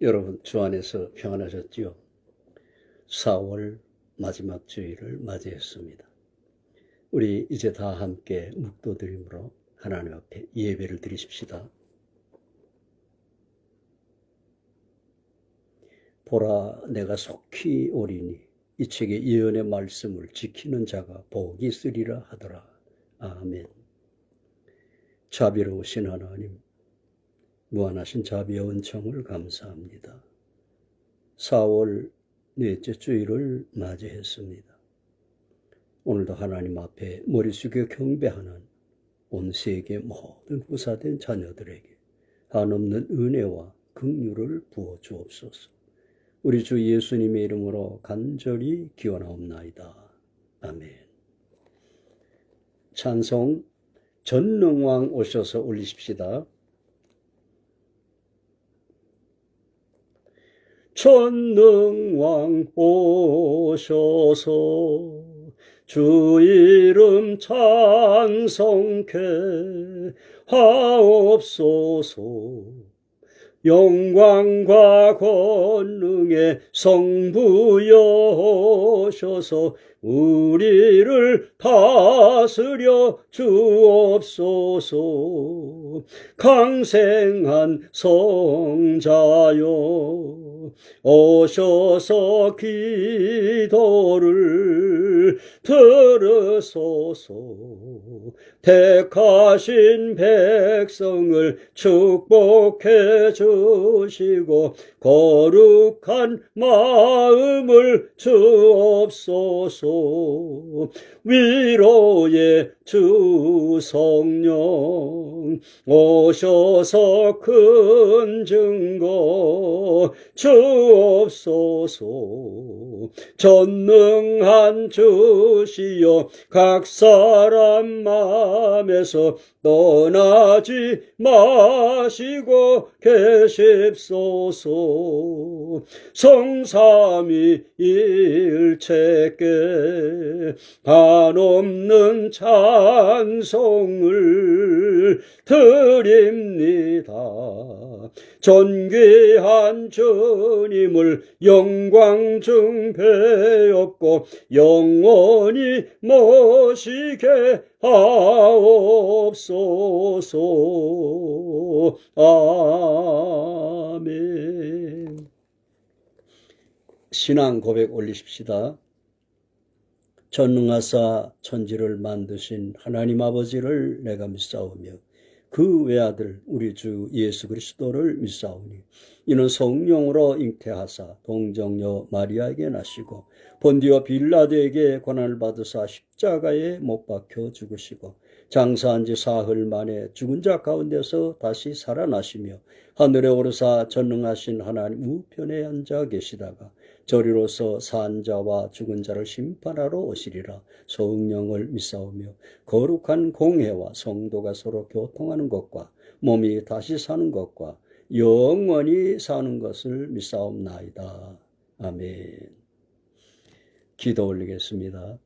여러분 주 안에서 평안하셨지요? 4월 마지막 주일을 맞이했습니다. 우리 이제 다 함께 묵도드림으로 하나님 앞에 예배를 드리십시다. 보라, 내가 속히 오리니 이 책의 예언의 말씀을 지키는 자가 복이 있으리라 하더라. 아멘. 자비로우신 하나님, 무한하신 자비의 은총을 감사합니다. 4월 넷째 주일을 맞이했습니다. 오늘도 하나님 앞에 머리 숙여 경배하는 온 세계 모든 후사된 자녀들에게 한없는 은혜와 긍휼을 부어 주옵소서. 우리 주 예수님의 이름으로 간절히 기원하옵나이다. 아멘. 찬송 전능왕 오셔서 올리십시다. 전능왕 오셔서 주 이름 찬송케 하옵소서. 영광과 권능의 성부여셔서 우리를 다스려 주옵소서. 강생한 성자여 오셔서 기도를 들으소서. 택하신 백성을 축복해 주시고 거룩한 마음을 주옵소서. 위로의 주 성령 오셔서 큰 증거 주옵소서. 전능한 주시여 각 사람 마음에서 떠나지 마시고 계십소서. 성삼위 일체께 한없는 찬송을 드립니다. 존귀한 주님을 영광 중배였고 영원히 모시게 하옵소서. 아멘. 신앙 고백 올리십시다. 전능하사 천지를 만드신 하나님 아버지를 내가 믿사오며 그 외아들 우리 주 예수 그리스도를 믿사오니 이는 성령으로 잉태하사 동정녀 마리아에게 나시고 본디오 빌라도에게 고난을 받으사 십자가에 못 박혀 죽으시고 장사한 지 사흘 만에 죽은 자 가운데서 다시 살아나시며 하늘에 오르사 전능하신 하나님 우편에 앉아 계시다가 저리로서 산 자와 죽은 자를 심판하러 오시리라. 성령을 믿사오며 거룩한 공회와 성도가 서로 교통하는 것과 몸이 다시 사는 것과 영원히 사는 것을 믿사옵나이다. 아멘. 기도 올리겠습니다.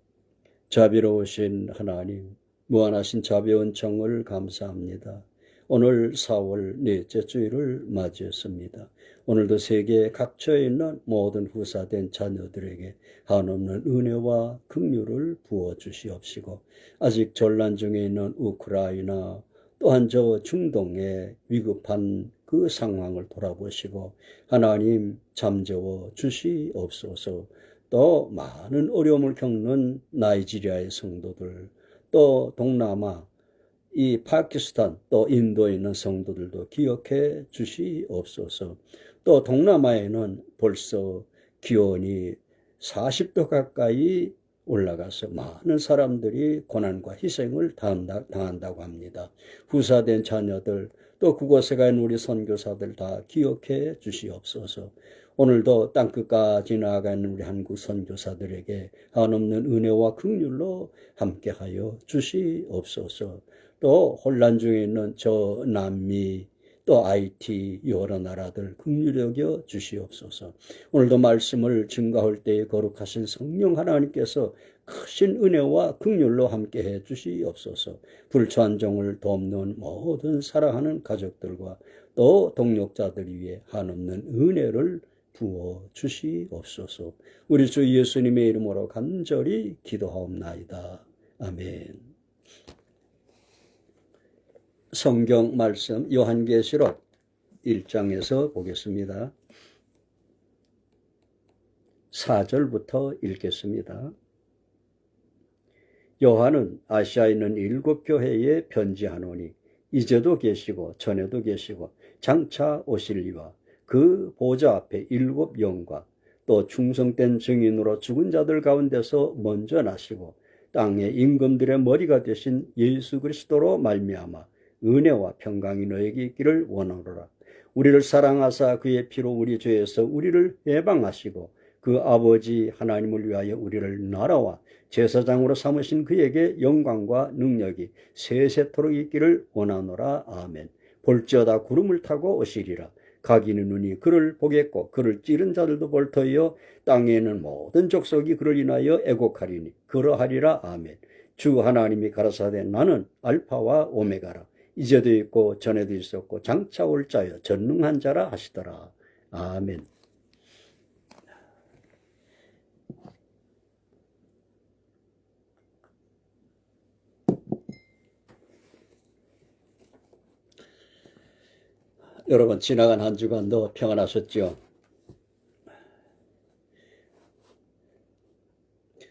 자비로우신 하나님, 무한하신 자비의 은총을 감사합니다. 오늘 4월 넷째 주일을 맞이했습니다. 오늘도 세계 각처에 있는 모든 후사된 자녀들에게 한없는 은혜와 긍휼을 부어주시옵시고 아직 전란 중에 있는 우크라이나 또한 저 중동의 위급한 그 상황을 돌아보시고 하나님 잠재워 주시옵소서. 또 많은 어려움을 겪는 나이지리아의 성도들, 또 동남아 이 파키스탄 또 인도에 있는 성도들도 기억해 주시옵소서. 또 동남아에는 벌써 기온이 40도 가까이 올라가서 많은 사람들이 고난과 희생을 당한다고 합니다. 후사된 자녀들 또 그곳에 가 있는 우리 선교사들 다 기억해 주시옵소서. 오늘도 땅끝까지 나아가는 우리 한국 선교사들에게 한없는 은혜와 긍휼로 함께하여 주시옵소서. 또 혼란 중에 있는 저 남미 또 IT 여러 나라들 긍휼히 여겨 주시옵소서. 오늘도 말씀을 증거할 때에 거룩하신 성령 하나님께서 크신 은혜와 긍휼로 함께해 주시옵소서. 불찬종을 돕는 모든 사랑하는 가족들과 또 동역자들 위해 한없는 은혜를 부어 주시옵소서. 우리 주 예수님의 이름으로 간절히 기도하옵나이다. 아멘. 성경 말씀 요한계시록 1장에서 보겠습니다. 4절부터 읽겠습니다. 요한은 아시아에 있는 7 교회에 편지하노니 이제도 계시고 전에도 계시고 장차 오실 이와 그 보좌 앞에 7 영과 또 충성된 증인으로 죽은 자들 가운데서 먼저 나시고 땅의 임금들의 머리가 되신 예수 그리스도로 말미암아 은혜와 평강이 너에게 있기를 원하노라. 우리를 사랑하사 그의 피로 우리 죄에서 우리를 해방하시고 그 아버지 하나님을 위하여 우리를 나라와 제사장으로 삼으신 그에게 영광과 능력이 세세토록 있기를 원하노라. 아멘. 볼지어다 구름을 타고 오시리라. 각인의 눈이 그를 보겠고 그를 찌른 자들도 볼 터이요 땅에 있는 모든 족속이 그를 인하여 애곡하리니 그러하리라. 아멘. 주 하나님이 가라사대 나는 알파와 오메가라. 이제도 있고 전에도 있었고 장차 올 자여 전능한 자라 하시더라. 아멘. 여러분, 지나간 한 주간도 평안하셨죠?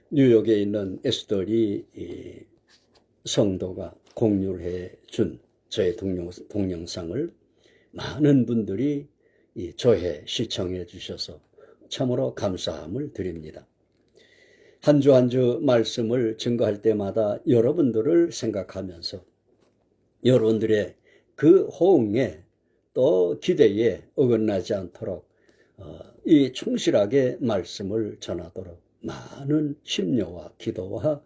뉴욕에 있는 에스더리 성도가 공유해 준 저의 동영상을 많은 분들이 조회 시청해 주셔서 참으로 감사함을 드립니다. 한 주 한 주 말씀을 증거할 때마다 여러분들을 생각하면서 여러분들의 그 호응에 또 기대에 어긋나지 않도록 이 충실하게 말씀을 전하도록 많은 심려와 기도와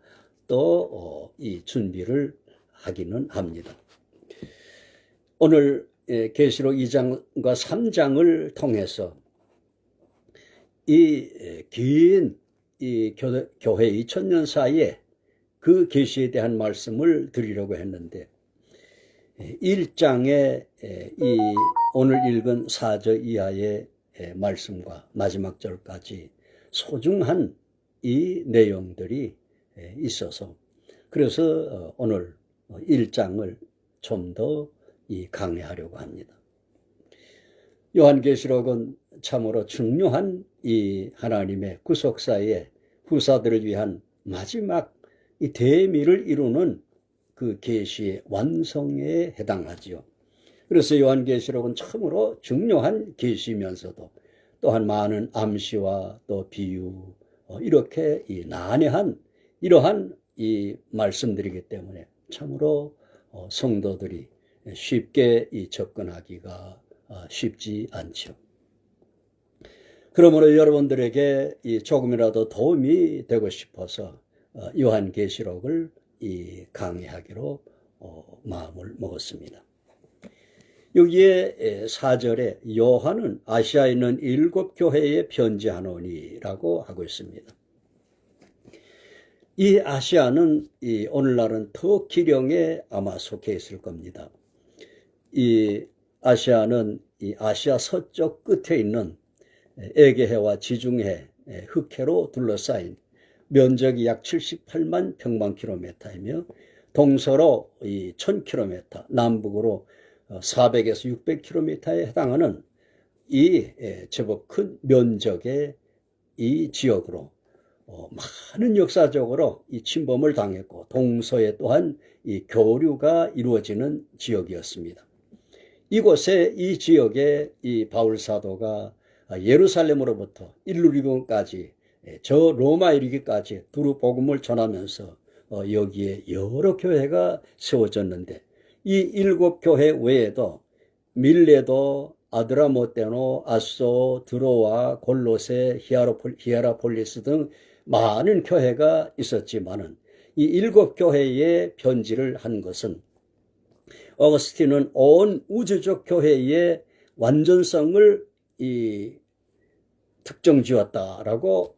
또 이 준비를 하기는 합니다. 오늘 계시록 2장과 3장을 통해서 이 긴 이 교회 2000년 사이에 그 계시에 대한 말씀을 드리려고 했는데 1장의 이 오늘 읽은 4절 이하의 말씀과 마지막 절까지 소중한 이 내용들이 있어서 그래서 오늘 1장을 좀 더 강의하려고 합니다. 요한계시록은 참으로 중요한 이 하나님의 구속사의 후사들을 위한 마지막 이 대미를 이루는 그 계시의 완성에 해당하지요. 그래서 요한계시록은 참으로 중요한 계시면서도 또한 많은 암시와 또 비유 이렇게 이 난해한 이러한 이 말씀들이기 때문에 참으로 성도들이 쉽게 접근하기가 쉽지 않죠. 그러므로 여러분들에게 조금이라도 도움이 되고 싶어서 요한계시록을 강의하기로 마음을 먹었습니다. 여기에 4절에 요한은 아시아에 있는 7 교회에 편지하노니라고 하고 있습니다. 이 아시아는 오늘날은 터키령에 아마 속해 있을 겁니다. 이 아시아는 이 아시아 서쪽 끝에 있는 에게해와 지중해 흑해로 둘러싸인 면적이 약 78만 평방킬로미터이며 동서로 1000km, 남북으로 400에서 600km에 해당하는 이 제법 큰 면적의 이 지역으로 많은 역사적으로 이 침범을 당했고 동서에 또한 이 교류가 이루어지는 지역이었습니다. 이곳에 이 지역에 이 바울 사도가 예루살렘으로부터 일루리곤까지 저 로마 이르기까지 두루 복음을 전하면서 여기에 여러 교회가 세워졌는데 이 7 교회 외에도 밀레도, 아드라모테노, 아소, 드로아, 골로세, 히에라폴리스 등 많은 교회가 있었지만은 이 7 교회에 편지를 한 것은 어거스틴은 온 우주적 교회의 완전성을 특정 지었다라고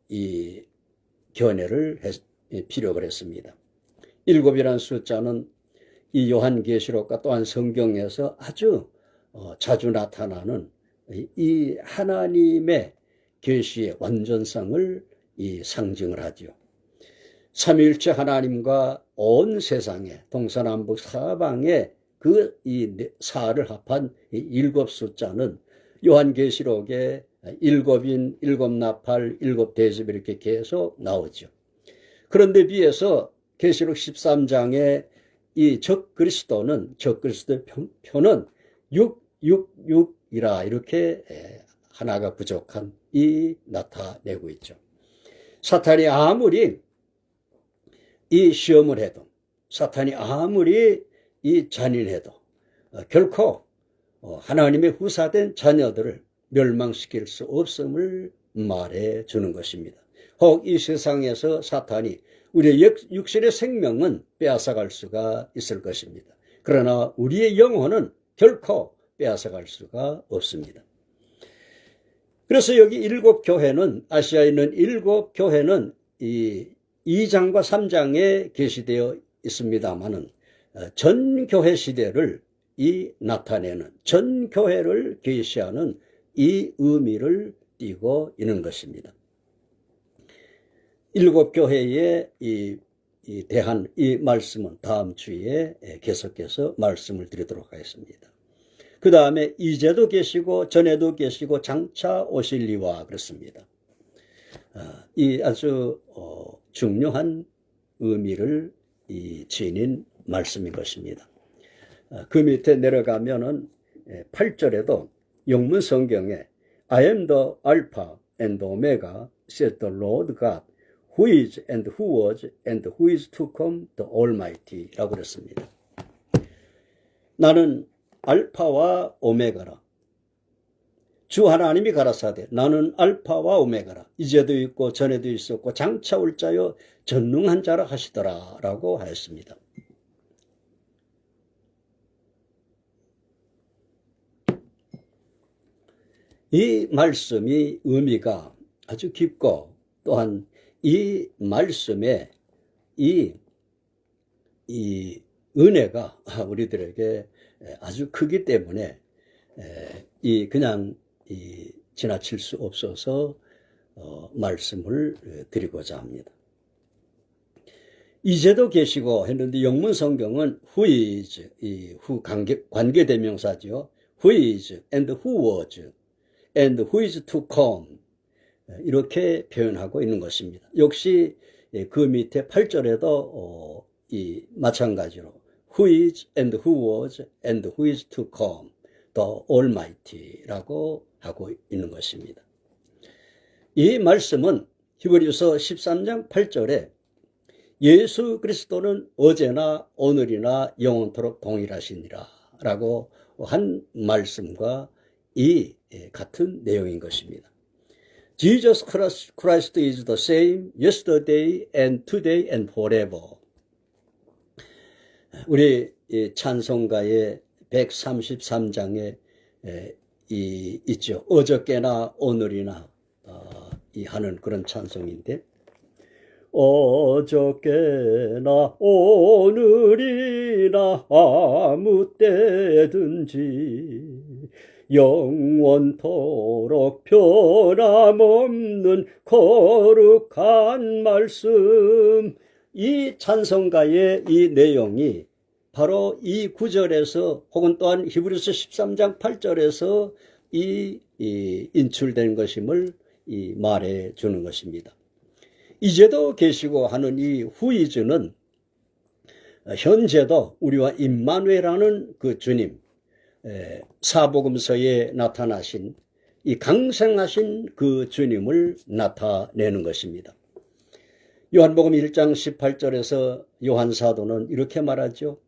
견해를 피력을 했습니다. 7이라는 숫자는 이 요한계시록과 또한 성경에서 아주 자주 나타나는 이 하나님의 계시의 완전성을 상징을 하죠. 삼위일체 하나님과 온 세상에 동서남북 사방에 이 사를 합한 일곱 숫자는 요한계시록에 일곱인, 일곱나팔, 일곱대접 이렇게 계속 나오죠. 그런데 비해서 계시록 13장에 이 적그리스도의 표는 666이라 이렇게 하나가 부족한 나타내고 있죠. 사탄이 아무리 이 시험을 해도, 사탄이 아무리 이 잔인해도 결코 하나님의 후사된 자녀들을 멸망시킬 수 없음을 말해 주는 것입니다. 혹 이 세상에서 사탄이 우리의 육신의 생명은 빼앗아갈 수가 있을 것입니다. 그러나 우리의 영혼은 결코 빼앗아갈 수가 없습니다. 그래서 여기 일곱 교회는, 아시아에 있는 일곱 교회는 이 2장과 3장에 게시되어 있습니다만은 전 교회 시대를 나타내는, 전 교회를 계시하는 이 의미를 띠고 있는 것입니다. 일곱 교회에 대한 이 말씀은 다음 주에 계속해서 말씀을 드리도록 하겠습니다. 그 다음에 이제도 계시고 전에도 계시고 장차 오실리와 그렇습니다. 이 아주 중요한 의미를 지닌 말씀인 것입니다. 그 밑에 내려가면은 8절에도 영문 성경에 I am the Alpha and Omega, said the Lord God, who is and who was and who is to come, the Almighty 라고 그랬습니다. 나는 알파와 오메가라. 주 하나님이 가라사대 나는 알파와 오메가라. 이제도 있고 전에도 있었고 장차 올 자요 전능한 자라 하시더라 라고 하였습니다. 이 말씀이 의미가 아주 깊고 또한 이 말씀의 이 은혜가 우리들에게 아주 크기 때문에 그냥 지나칠 수 없어서 말씀을 드리고자 합니다. 이제도 계시고 했는데 영문 성경은 who is, who 관계대명사죠. who is and who was and who is to come 이렇게 표현하고 있는 것입니다. 역시 그 밑에 8절에도 마찬가지로 who is and who was and who is to come, the Almighty라고 하고 있는 것입니다. 이 말씀은 히브리서 13장 8절에 예수 그리스도는 어제나 오늘이나 영원토록 동일하시니라 라고 한 말씀과 같은 내용인 것입니다. Jesus Christ is the same yesterday and today and forever. 우리 찬송가의 133장에 있죠. 어저께나 오늘이나 하는 그런 찬송인데 어저께나 오늘이나 아무 때든지 영원토록 변함없는 거룩한 말씀. 이 찬송가의 이 내용이 바로 이 구절에서 혹은 또한 히브리서 13장 8절에서 인출된 것임을 말해 주는 것입니다. 이제도 계시고 하는 이 후이즈는 현재도 우리와 임마누엘이라는 그 주님, 사복음서에 나타나신 이 강생하신 그 주님을 나타내는 것입니다. 요한복음 1장 18절에서 요한 사도는 이렇게 말하죠.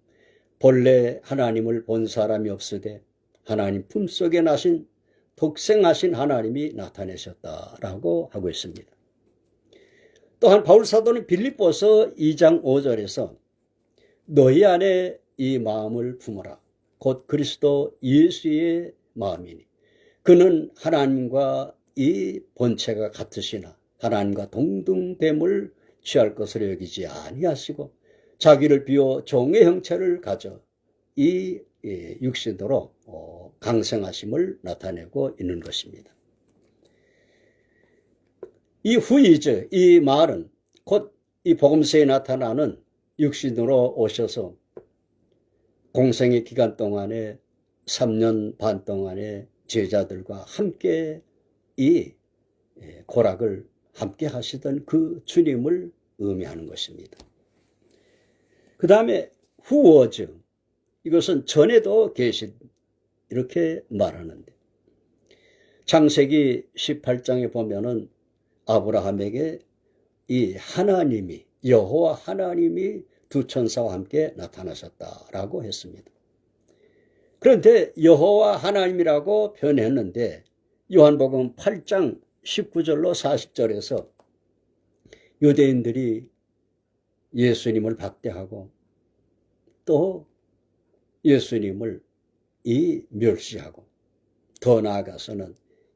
본래 하나님을 본 사람이 없으되 하나님 품속에 나신 독생하신 하나님이 나타내셨다라고 하고 있습니다. 또한 바울 사도는 빌립보서 2장 5절에서 너희 안에 이 마음을 품어라. 곧 그리스도 예수의 마음이니 그는 하나님과 이 본체가 같으시나 하나님과 동등됨을 취할 것으로 여기지 아니하시고 자기를 비워 종의 형체를 가져 이 육신으로 강성하심을 나타내고 있는 것입니다. 이 후이즈, 이 말은 곧 이 복음서에 나타나는 육신으로 오셔서 공생의 기간 동안에 3년 반 동안에 제자들과 함께 이 고락을 함께 하시던 그 주님을 의미하는 것입니다. 그 다음에 후워즈, 이것은 전에도 계신, 이렇게 말하는데, 창세기 18장에 보면은 아브라함에게 이 하나님이, 여호와 하나님이 두 천사와 함께 나타나셨다라고 했습니다. 그런데 여호와 하나님이라고 표현했는데 요한복음 8장 19절로 40절에서 유대인들이 예수님을 박대하고 또 예수님을 멸시하고 더 나아가서는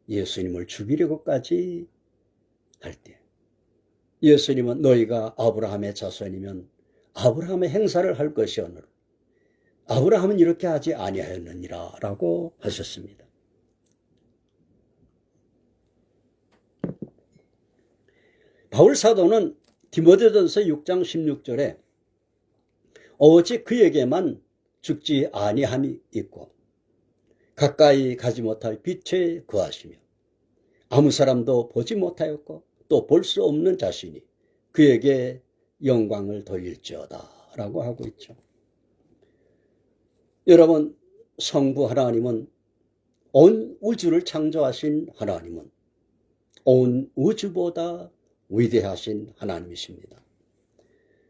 예수님을 죽이려고까지 할 때, 예수님은 너희가 아브라함의 자손이면 아브라함의 행사를 할 것이오늘 아브라함은 이렇게 하지 아니하였느니라 라고 하셨습니다. 바울 사도는 디모데전서 6장 16절에 오직 그에게만 죽지 아니함이 있고 가까이 가지 못할 빛에 거하시며 아무 사람도 보지 못하였고 또 볼 수 없는 자신이 그에게 영광을 돌릴지어다 라고 하고 있죠. 여러분, 성부 하나님은, 온 우주를 창조하신 하나님은 온 우주보다 위대하신 하나님이십니다.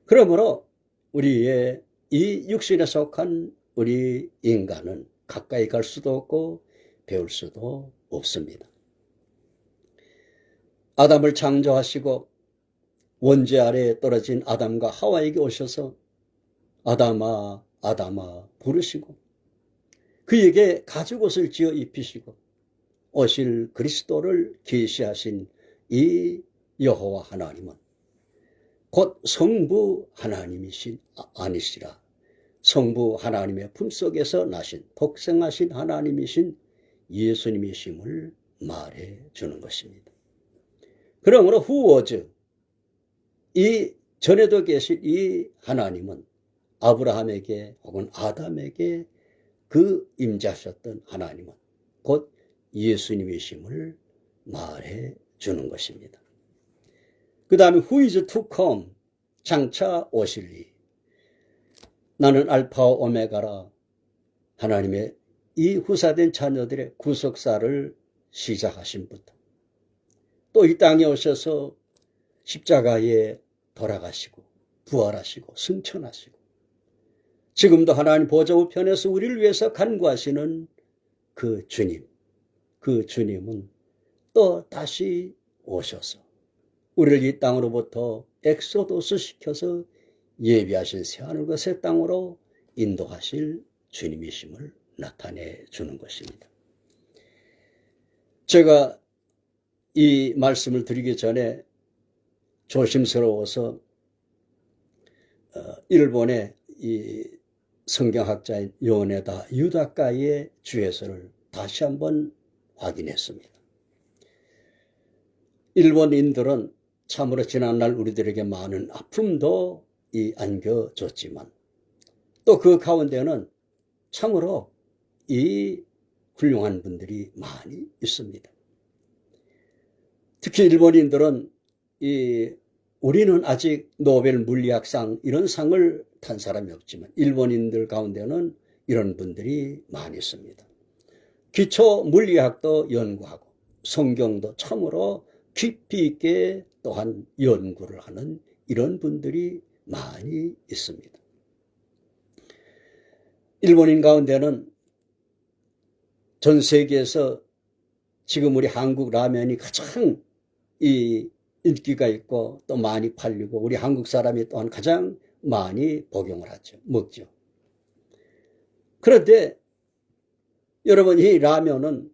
그러므로 우리의 이 육신에 속한 우리 인간은 가까이 갈 수도 없고 배울 수도 없습니다. 아담을 창조하시고 원죄 아래에 떨어진 아담과 하와에게 오셔서 아담아 아담아 부르시고 그에게 가죽옷을 지어 입히시고 오실 그리스도를 계시하신 이 여호와 하나님은 곧 성부 하나님이신 아니시라 성부 하나님의 품속에서 나신 독생하신 하나님이신 예수님이심을 말해 주는 것입니다. 그러므로 후워즈, 이 전에도 계신 이 하나님은 아브라함에게 혹은 아담에게 그 임재하셨던 하나님은 곧 예수님이심을 말해 주는 것입니다. 그 다음에 who is to come, 장차 오실리. 나는 알파와 오메가라. 하나님의 이 후사된 자녀들의 구속사를 시작하신 부터 또 이 땅에 오셔서 십자가에 돌아가시고 부활하시고 승천하시고 지금도 하나님 보좌 우편에서 우리를 위해서 간구하시는 그 주님, 그 주님은 또 다시 오셔서 우리를 이 땅으로부터 엑소도스 시켜서 예비하신 새하늘과 새 땅으로 인도하실 주님이심을 나타내 주는 것입니다. 제가 이 말씀을 드리기 전에 조심스러워서 일본의 이 성경학자인 요네다 유다카의 주해설을 다시 한번 확인했습니다. 일본인들은 참으로 지난날 우리들에게 많은 아픔도 안겨줬지만 또 그 가운데는 참으로 이 훌륭한 분들이 많이 있습니다. 특히 일본인들은 우리는 아직 노벨 물리학상 이런 상을 탄 사람이 없지만 일본인들 가운데는 이런 분들이 많이 있습니다. 기초 물리학도 연구하고 성경도 참으로 깊이 있게 또한 연구를 하는 이런 분들이 많이 있습니다. 일본인 가운데는 전 세계에서 지금 우리 한국 라면이 가장 인기가 있고 또 많이 팔리고 우리 한국 사람이 또한 가장 많이 복용을 하죠. 먹죠. 그런데 여러분 이 라면은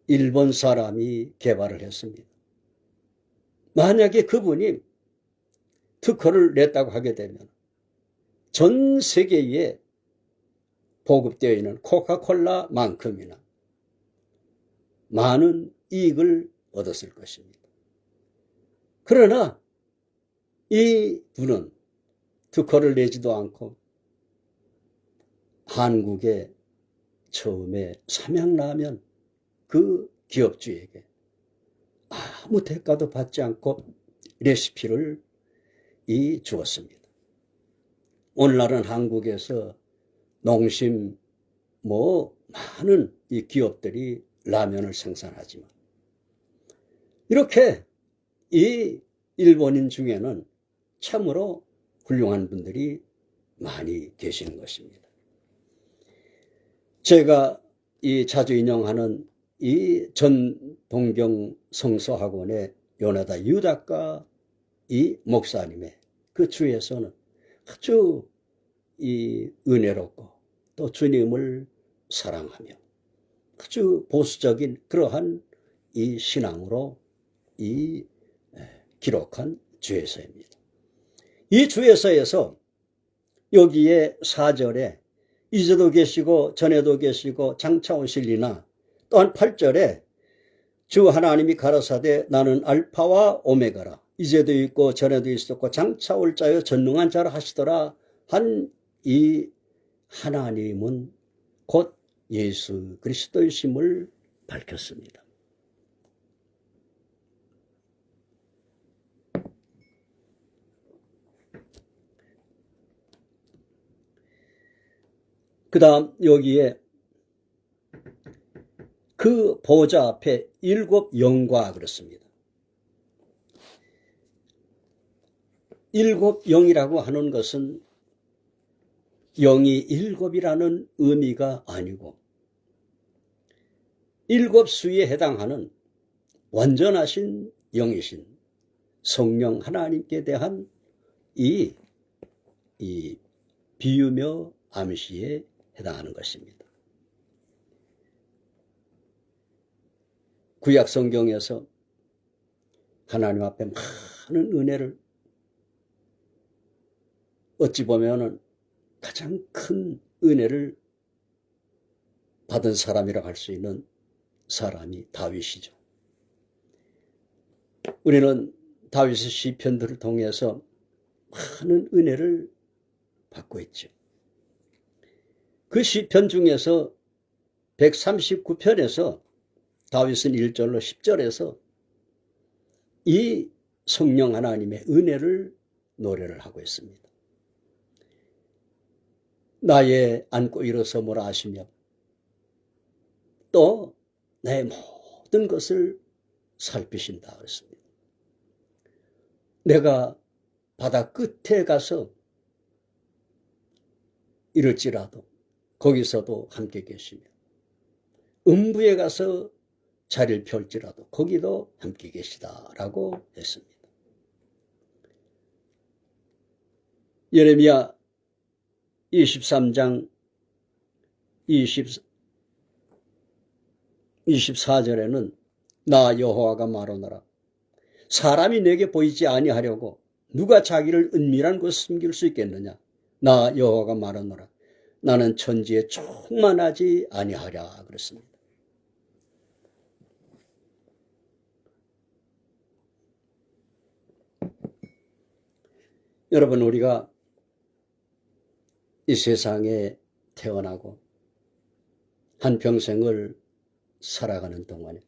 일본 사람이 개발을 했습니다. 만약에 그분이 특허를 냈다고 하게 되면 전 세계에 보급되어 있는 코카콜라만큼이나 많은 이익을 얻었을 것입니다. 그러나 이 분은 특허를 내지도 않고 한국에 처음에 삼양라면 그 기업주에게 아무 대가도 받지 않고 레시피를 주었습니다. 오늘날은 한국에서 농심 많은 이 기업들이 라면을 생산하지만 이렇게 이 일본인 중에는 참으로 훌륭한 분들이 많이 계시는 것입니다. 제가 자주 인용하는 이 전동경 성서학원의 요나다 유다카 이 목사님의 그 주에서는 아주 은혜롭고 또 주님을 사랑하며 아주 보수적인 그러한 이 신앙으로 기록한 주예서입니다. 이 주예서에서 여기에 4절에 이제도 계시고 전에도 계시고 장차 오실리나, 또한 8절에 주 하나님이 가라사대 나는 알파와 오메가라, 이제도 있고 전에도 있었고 장차 올 자여 전능한 자라 하시더라 한 이 하나님은 곧 예수 그리스도이심을 밝혔습니다. 그 다음 여기에 그 보좌 앞에 7 영과 그렇습니다. 7 영이라고 하는 것은 영이 7이라는 의미가 아니고 7수에 해당하는 완전하신 영이신 성령 하나님께 대한 이 비유며 암시에 해당하는 것입니다. 구약 성경에서 하나님 앞에 많은 은혜를, 어찌 보면은 가장 큰 은혜를 받은 사람이라고 할 수 있는 사람이 다윗이죠. 우리는 다윗의 시편들을 통해서 많은 은혜를 받고 있죠. 그 시편 중에서 139편에서 다윗은 1절로 10절에서 이 성령 하나님의 은혜를 노래를 하고 있습니다. 나의 앉고 일어섬을 아시며 또 내 모든 것을 살피신다 그랬습니다. 내가 바다 끝에 가서 이럴지라도 거기서도 함께 계시며 음부에 가서 자리를 펼지라도 거기도 함께 계시다라고 했습니다. 예레미야 23장 24절에는 나 여호와가 말하노라, 사람이 내게 보이지 아니하려고 누가 자기를 은밀한 곳에 숨길 수 있겠느냐. 나 여호와가 말하노라, 나는 천지에 충만하지 아니하랴 그랬습니다. 여러분, 우리가 이 세상에 태어나고 한평생을 살아가는 동안에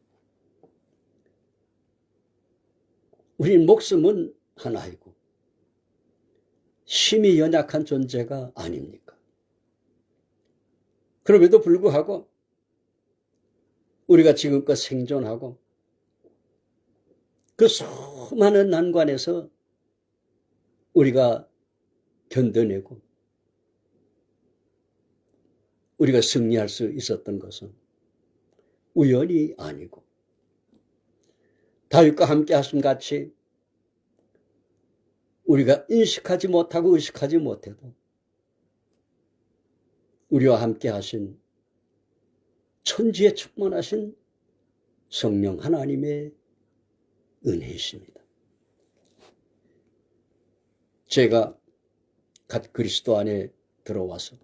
우리 목숨은 하나이고 심히 연약한 존재가 아닙니까? 그럼에도 불구하고 우리가 지금껏 생존하고 그 수많은 난관에서 우리가 견뎌내고 우리가 승리할 수 있었던 것은 우연이 아니고 다윗과 함께 하심 같이 우리가 인식하지 못하고 의식하지 못해도 우리와 함께 하신 천지에 충만하신 성령 하나님의 은혜이십니다. 제가 갓 그리스도 안에 들어와서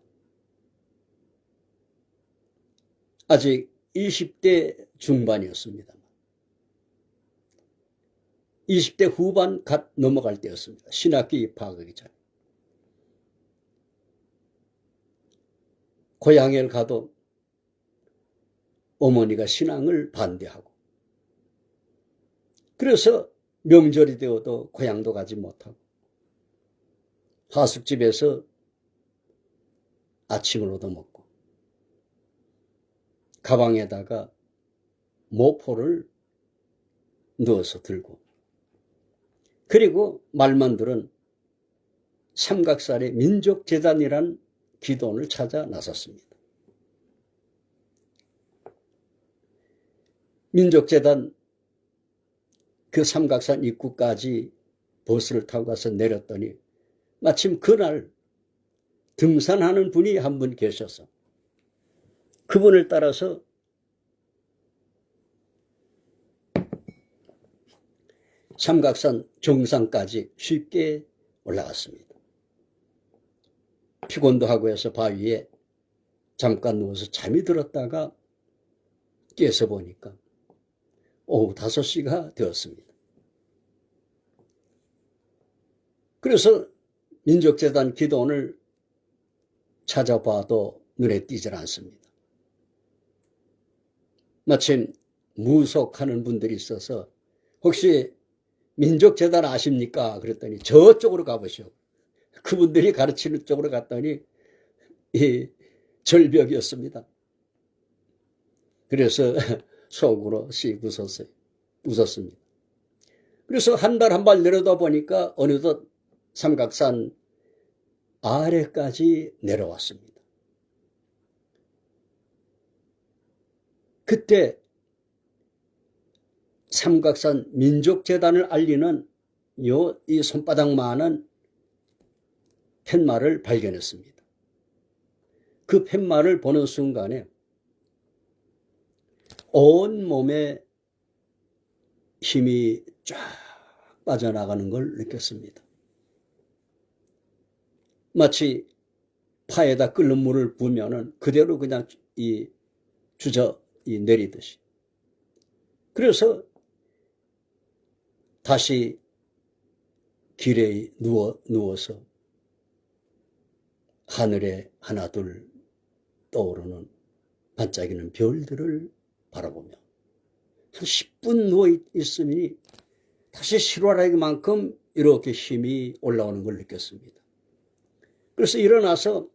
아직 20대 중반이었습니다. 20대 후반 갓 넘어갈 때였습니다. 신학교 입학하기 전에. 고향에 가도 어머니가 신앙을 반대하고, 그래서 명절이 되어도 고향도 가지 못하고, 하숙집에서 아침을 얻어먹고, 가방에다가 모포를 넣어서 들고, 그리고 말만 들은 삼각산의 민족재단이란 기도원을 찾아 나섰습니다. 민족재단 그 삼각산 입구까지 버스를 타고 가서 내렸더니 마침 그날 등산하는 분이 한 분 계셔서 그분을 따라서 삼각산 정상까지 쉽게 올라갔습니다. 피곤도 하고 해서 바위에 잠깐 누워서 잠이 들었다가 깨서 보니까 오후 5시가 되었습니다. 그래서 민족재단 기도원을 찾아봐도 눈에 띄질 않습니다. 마침 무속하는 분들이 있어서 혹시 민족재단 아십니까? 그랬더니 저쪽으로 가보시오. 그분들이 가르치는 쪽으로 갔더니 이 절벽이었습니다. 그래서 속으로 씩 웃었습니다. 그래서 한 발 한 발 내려다 보니까 어느덧 삼각산 아래까지 내려왔습니다. 그때 삼각산 민족재단을 알리는 이 손바닥만한 팻말을 발견했습니다. 그 팻말을 보는 순간에 온 몸에 힘이 쫙 빠져나가는 걸 느꼈습니다. 마치 파에다 끓는 물을 부으면은 그대로 그냥 내리듯이. 그래서 다시 길에 누워서 하늘에 하나둘 떠오르는 반짝이는 별들을 바라보며 한 10분 누워 있으니 다시 실화라기만큼 이렇게 힘이 올라오는 걸 느꼈습니다. 그래서 일어나서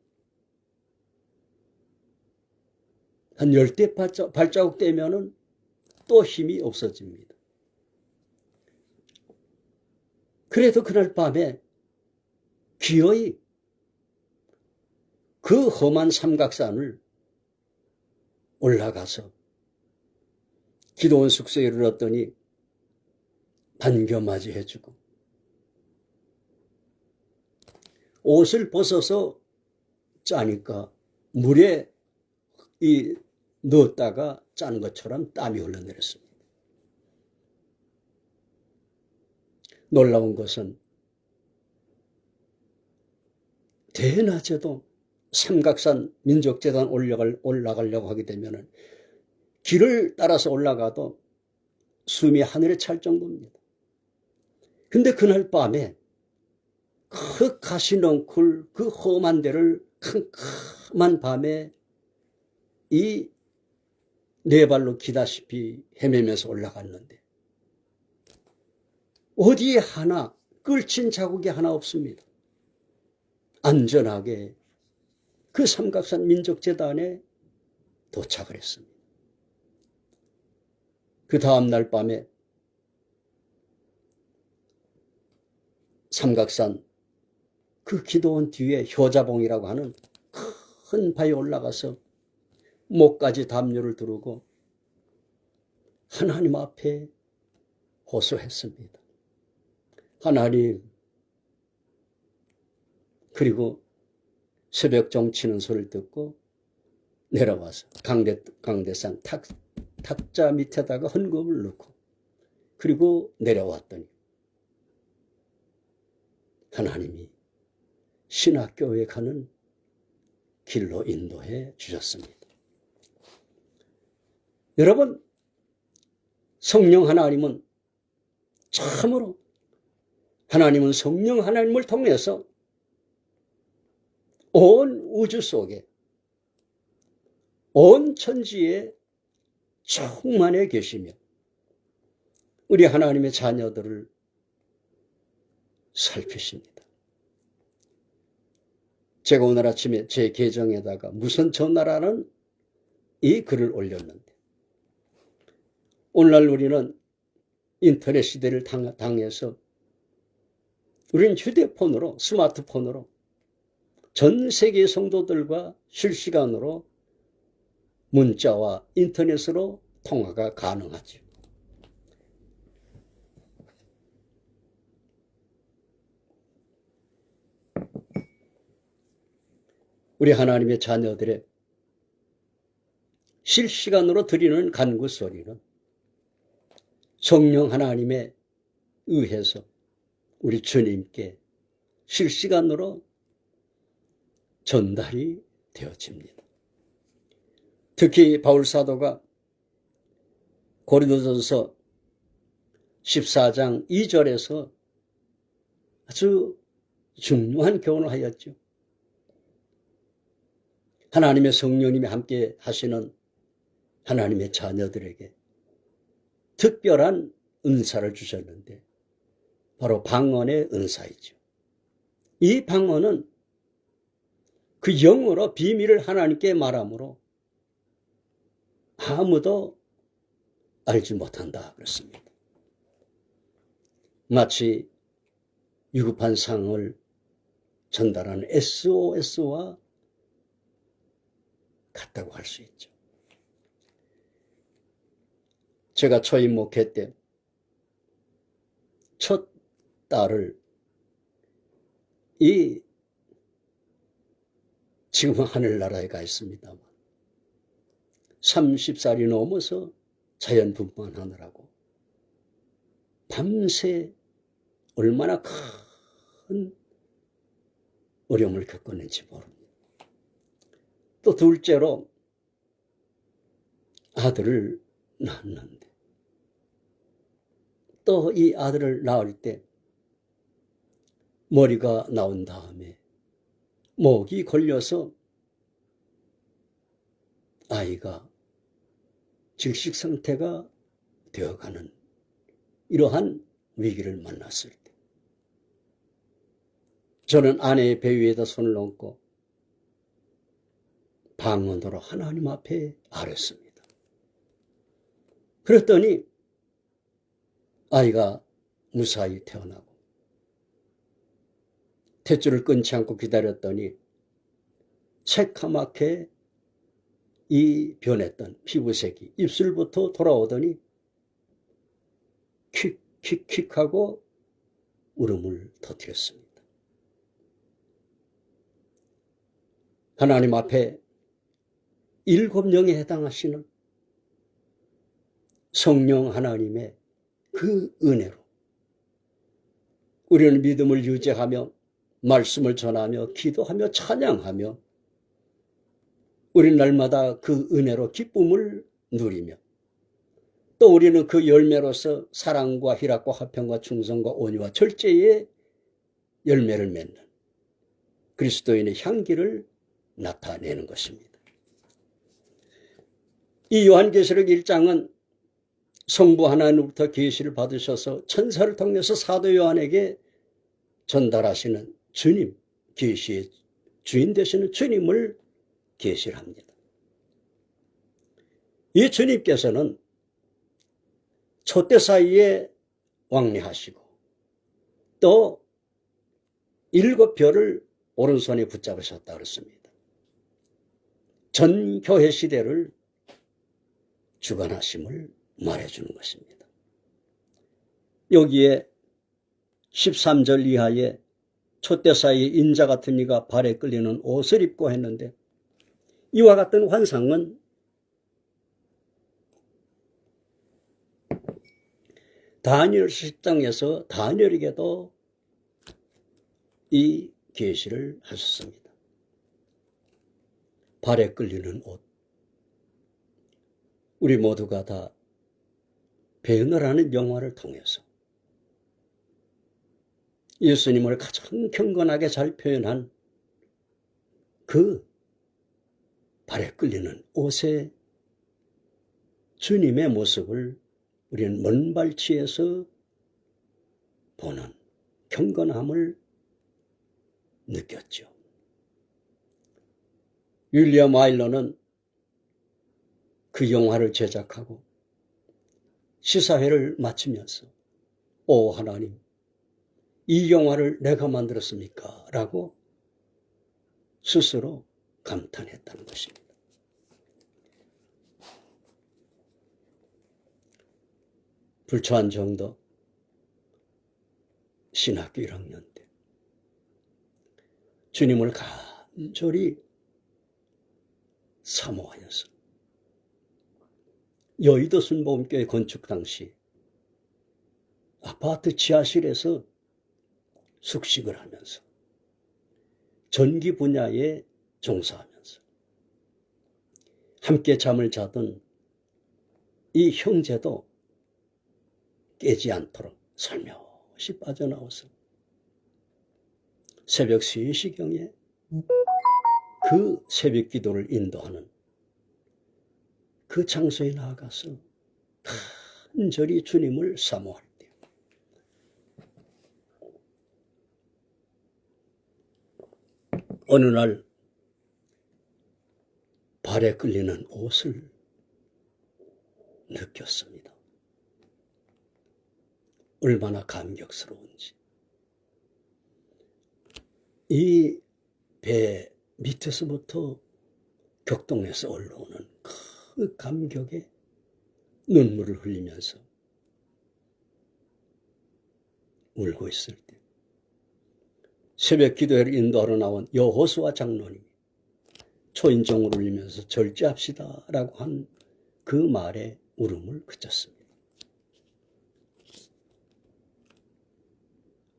한 10대 발자국 떼면은 또 힘이 없어집니다. 그래도 그날 밤에 기어이 그 험한 삼각산을 올라가서 기도원 숙소에 이르렀더니 반겨맞이해주고 옷을 벗어서 짜니까 물에 넣었다가 짠 것처럼 땀이 흘러내렸습니다. 놀라운 것은 대낮에도 삼각산 민족재단 올라가려고 하게 되면 길을 따라서 올라가도 숨이 하늘에 찰 정도입니다. 근데 그날 밤에 그 가시넝쿨 그 험한 데를 캄캄한 밤에 이 네 발로 기다시피 헤매면서 올라갔는데 어디에 하나 끌친 자국이 하나 없습니다. 안전하게 그 삼각산 민족재단에 도착을 했습니다. 그 다음날 밤에 삼각산 그 기도원 뒤에 효자봉이라고 하는 큰 바위에 올라가서 목까지 담요를 두르고 하나님 앞에 호소했습니다. 하나님, 그리고 새벽종 치는 소리를 듣고 내려와서 강대산 탁자 밑에다가 헌금을 넣고 그리고 내려왔더니 하나님이 신학교에 가는 길로 인도해 주셨습니다. 여러분, 성령 하나님은 참으로 하나님은 성령 하나님을 통해서 온 우주 속에 온 천지에 충만해 계시며 우리 하나님의 자녀들을 살피십니다. 제가 오늘 아침에 제 계정에다가 무슨 전화라는 이 글을 올렸는데, 오늘날 우리는 인터넷 시대를 당해서 우리는 휴대폰으로, 스마트폰으로 전 세계 성도들과 실시간으로 문자와 인터넷으로 통화가 가능하죠. 우리 하나님의 자녀들의 실시간으로 드리는 간구 소리는 성령 하나님에 의해서 우리 주님께 실시간으로 전달이 되어집니다. 특히 바울 사도가 고린도전서 14장 2절에서 아주 중요한 교훈을 하였죠. 하나님의 성령님이 함께 하시는 하나님의 자녀들에게 특별한 은사를 주셨는데 바로 방언의 은사이죠. 이 방언은 그 영어로 비밀을 하나님께 말함으로 아무도 알지 못한다 그랬습니다. 마치 위급한 상황을 전달하는 SOS와 같다고 할 수 있죠. 제가 초임 목회 때 첫 딸을 지금은 하늘나라에 가 있습니다만 30살이 넘어서 자연분만하느라고 밤새 얼마나 큰 어려움을 겪었는지 모릅니다. 또 둘째로 아들을 낳았는데 또 이 아들을 낳을 때 머리가 나온 다음에 목이 걸려서 아이가 질식 상태가 되어가는 이러한 위기를 만났을 때 저는 아내의 배 위에다 손을 얹고 방언으로 하나님 앞에 아뢰습니다. 그랬더니 아이가 무사히 태어나고 탯줄을 끊지 않고 기다렸더니 새카맣게 이 변했던 피부색이 입술부터 돌아오더니 킥킥킥 하고 울음을 터뜨렸습니다. 하나님 앞에 7영에 해당하시는 성령 하나님의 그 은혜로 우리는 믿음을 유지하며 말씀을 전하며 기도하며 찬양하며 우리는 날마다 그 은혜로 기쁨을 누리며 또 우리는 그 열매로서 사랑과 희락과 화평과 충성과 온유와 절제의 열매를 맺는 그리스도인의 향기를 나타내는 것입니다. 이 요한계시록 1장은 성부 하나님으로부터 계시를 받으셔서 천사를 통해서 사도 요한에게 전달하시는 주님, 계시의 주인 되시는 주님을 계시를 합니다. 이 주님께서는 촛대 사이에 왕래하시고 또 7별을 오른손에 붙잡으셨다 그랬습니다. 전 교회 시대를 주관하심을 말해주는 것입니다. 여기에 13절 이하에 촛대 사이에 인자 같은 이가 발에 끌리는 옷을 입고 했는데 이와 같은 환상은 다니엘 10장에서 다니엘에게도 이 계시를 하셨습니다. 발에 끌리는 옷. 우리 모두가 다 배너라는 영화를 통해서 예수님을 가장 경건하게 잘 표현한 그 발에 끌리는 옷의 주님의 모습을 우리는 먼발치에서 보는 경건함을 느꼈죠. 윌리엄 아일러는 그 영화를 제작하고 시사회를 마치면서 오 하나님, 이 영화를 내가 만들었습니까? 라고 스스로 감탄했다는 것입니다. 불초한 정도 신학교 1학년 때 주님을 간절히 사모하여서 여의도 순복음교회 건축 당시 아파트 지하실에서 숙식을 하면서 전기 분야에 종사하면서 함께 잠을 자던 이 형제도 깨지 않도록 살며시 빠져나와서 새벽 3시경에 그 새벽 기도를 인도하는 그 장소에 나아가서 간절히 주님을 사모할 때 어느 날 발에 끌리는 옷을 느꼈습니다. 얼마나 감격스러운지. 이 배 밑에서부터 격동에서 올라오는 그 감격에 눈물을 흘리면서 울고 있을 때 새벽 기도회를 인도하러 나온 여호수아 장로님이 초인종을 울리면서 절제합시다 라고 한 그 말에 울음을 그쳤습니다.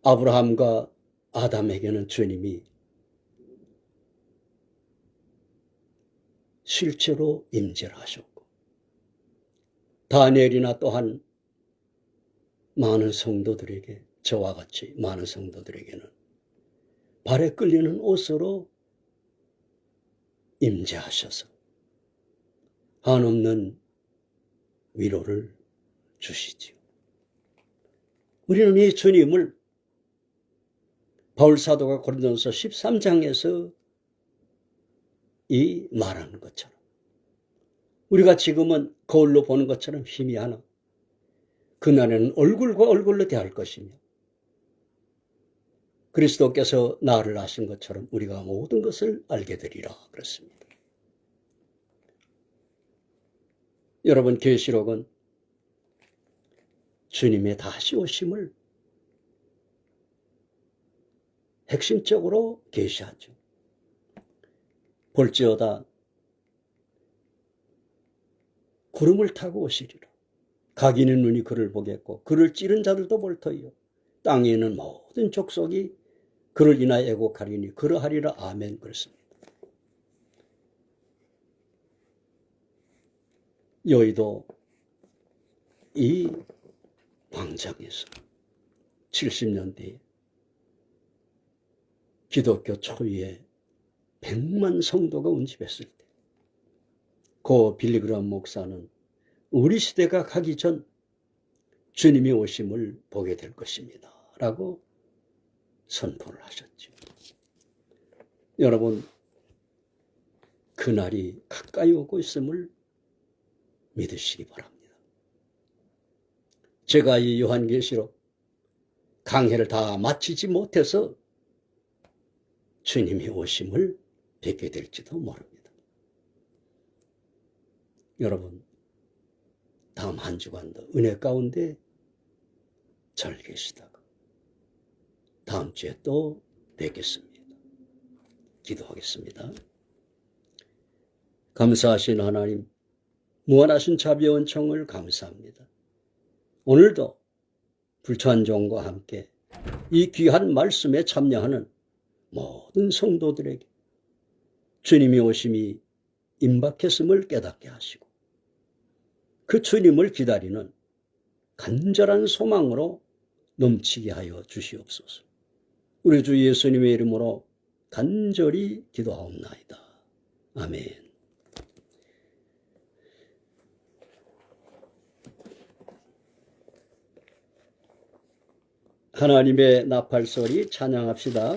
아브라함과 아담에게는 주님이 실제로 임재를 하셨고 다니엘이나 또한 많은 성도들에게 저와 같이 많은 성도들에게는 발에 끌리는 옷으로 임재하셔서 한없는 위로를 주시지요. 우리는 이 주님을 바울 사도가 고린도전서 13장에서 이 말하는 것처럼 우리가 지금은 거울로 보는 것처럼 희미하나 그날에는 얼굴과 얼굴로 대할 것이며 그리스도께서 나를 아신 것처럼 우리가 모든 것을 알게 되리라 그랬습니다. 여러분, 계시록은 주님의 다시 오심을 핵심적으로 계시하죠. 볼지어다 구름을 타고 오시리라. 각인의 눈이 그를 보겠고 그를 찌른 자들도 볼 터이요 땅에 있는 모든 족속이 그를 인하여 애곡하리니 그러하리라. 아멘. 그랬습니다. 여의도 이 광장에서 70년대에 기독교 초유의 100만 성도가 운집했을 때 고 빌리그람 목사는 우리 시대가 가기 전 주님의 오심을 보게 될 것입니다 라고 선포를 하셨죠. 여러분, 그날이 가까이 오고 있음을 믿으시기 바랍니다. 제가 이 요한계시록 강해를 다 마치지 못해서 주님의 오심을 뵙게 될지도 모릅니다. 여러분, 다음 한 주간도 은혜 가운데 잘 계시다가 다음 주에 또 뵙겠습니다. 기도하겠습니다. 감사하신 하나님, 무한하신 자비의 은총을 감사합니다. 오늘도 불초한 종과 함께 이 귀한 말씀에 참여하는 모든 성도들에게 주님의 오심이 임박했음을 깨닫게 하시고 그 주님을 기다리는 간절한 소망으로 넘치게 하여 주시옵소서. 우리 주 예수님의 이름으로 간절히 기도하옵나이다. 아멘. 하나님의 나팔소리 찬양합시다.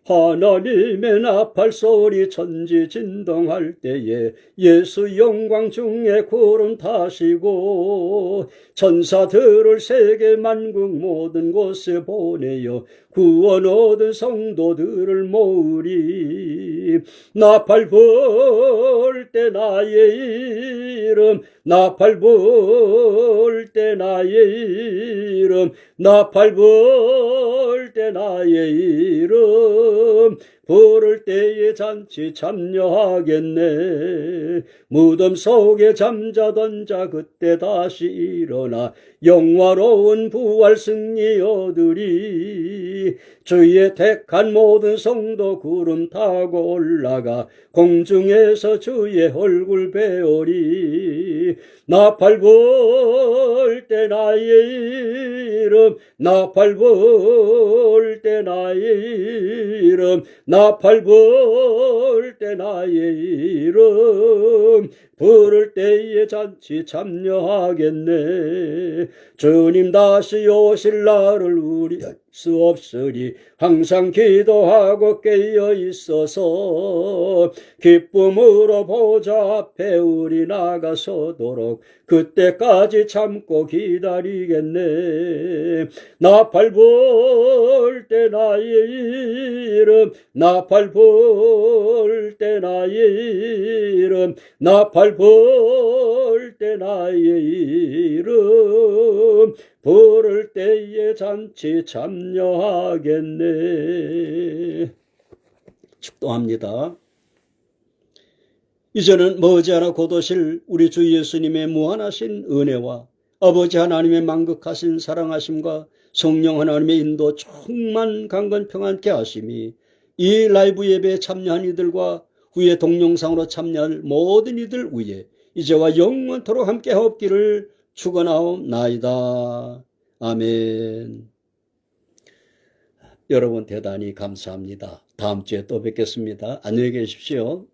하나님의 나팔소리 천지진동할 때에 예수 영광 중에 구름 타시고 천사들을 세계 만국 모든 곳에 보내어 구원 얻은 성도들을 모으리. 나팔 불 때 나의 이름, 나팔 불 때 나의 이름, 나팔 불 때 나의 이름, 부를 때에 잔치 참여하겠네. 무덤 속에 잠자던 자 그때 다시 일어나 영화로운 부활 승리 얻으리. 주의 택한 모든 성도 구름 타고 올라가 공중에서 주의 얼굴 배우리. 나팔 불 때 나의 이름, 나팔 불 때 나의 이름, 나팔 불 때 나의 이름, 부를 때에 잔치 참여하겠네. 주님 다시 오실 날을 우리 알 수 없으리. 항상 기도하고 깨어 있어서 기쁨으로 보좌 앞에 우리 나가서도록 그때까지 참고 기다리겠네. 나팔 불 때 나의 이름, 나팔 불 때 나의 이름, 나팔 불 때 나의 이름, 부를 때에 잔치 참여하겠네. 축도합니다. 이제는 머지않아 곧 오실 우리 주 예수님의 무한하신 은혜와 아버지 하나님의 만극하신 사랑하심과 성령 하나님의 인도 충만 강건 평안케 하심이 이 라이브 예배에 참여한 이들과 후에 동영상으로 참여할 모든 이들 위에 이제와 영원토록 함께 하옵기를 축원하옵나이다. 아멘. 여러분 대단히 감사합니다. 다음 주에 또 뵙겠습니다. 안녕히 계십시오.